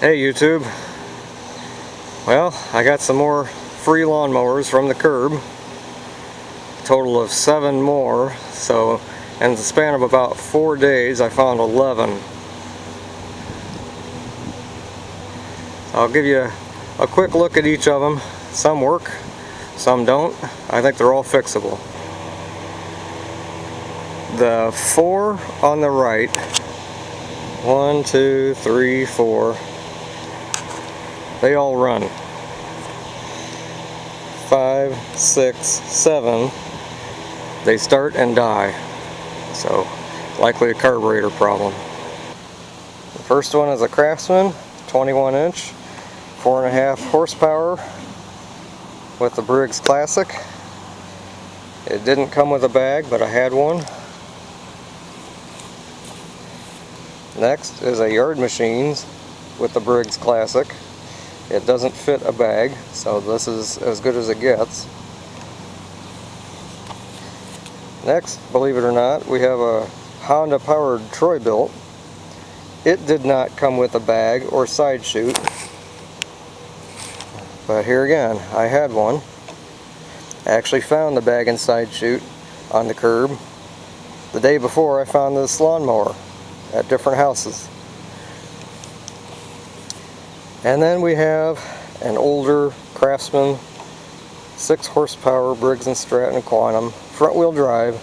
Hey YouTube. Well, I got some more free lawn mowers from the curb. A total of 7 more. So in the span of about 4 days I found 11. I'll give you a quick look at each of them. Some work, some don't. I think they're all fixable. The 4 on the right, 1, 2, 3, 4, they all run. 5, 6, 7, they start and die. So likely a carburetor problem. The first one is a Craftsman, 21 inch, 4.5 horsepower with the Briggs Classic. It didn't come with a bag, but I had one. Next is a Yard Machines with the Briggs Classic. It doesn't fit a bag, so this is as good as it gets. Next, believe it or not, we have a Honda powered Bilt. It did not come with a bag or side chute, but here again, I had one. I actually found the bag and side chute on the curb the day before I found this lawnmower at different houses. And then we have an older Craftsman 6 horsepower Briggs & Stratton Quantum front wheel drive.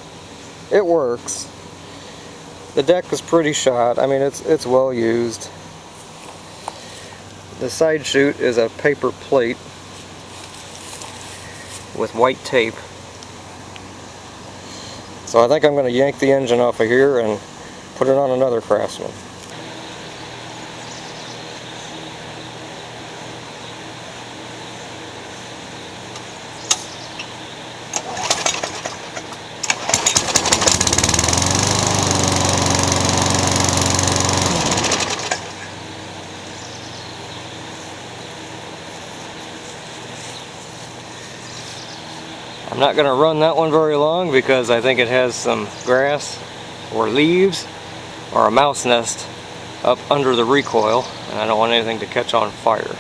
It works. The deck is pretty shot. I mean, it's well used. The side chute is a paper plate with white tape. So I think I'm going to yank the engine off of here and put it on another Craftsman. I'm not going to run that one very long because I think it has some grass or leaves or a mouse nest up under the recoil, and I don't want anything to catch on fire.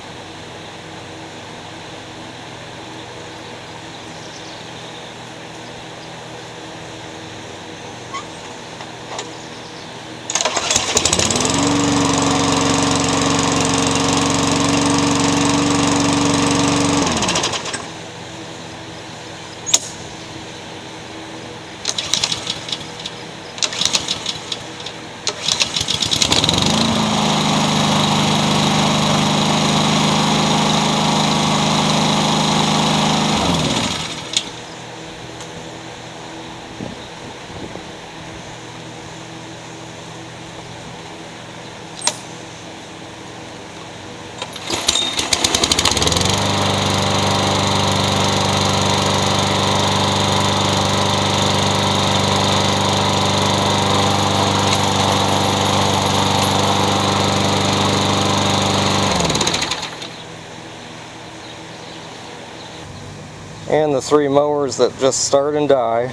And the 3 mowers that just start and die.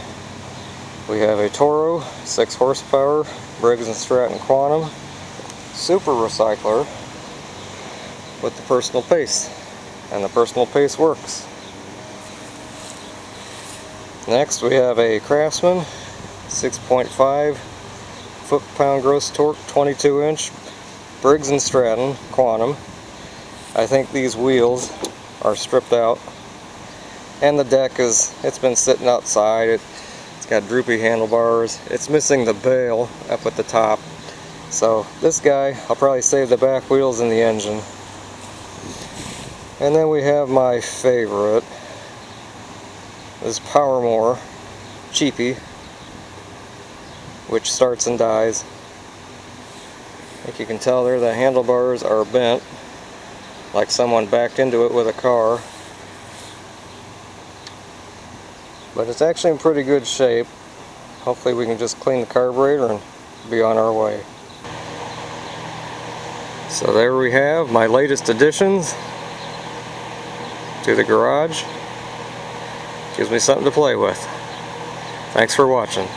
We have a Toro 6 horsepower Briggs & Stratton Quantum super recycler with the personal pace, and the personal pace works. Next we have a Craftsman 6.5 foot-pound gross torque 22 inch Briggs & Stratton Quantum. I think these wheels are stripped out. And the deck it's been sitting outside. It's got droopy handlebars. It's missing the bail up at the top. So this guy, I'll probably save the back wheels and the engine. And then we have my favorite, this Power Mower cheapie, which starts and dies. Like you can tell there, the handlebars are bent, like someone backed into it with a car. But it's actually in pretty good shape. Hopefully we can just clean the carburetor and be on our way. So there we have my latest additions to the garage. Gives me something to play with. Thanks for watching.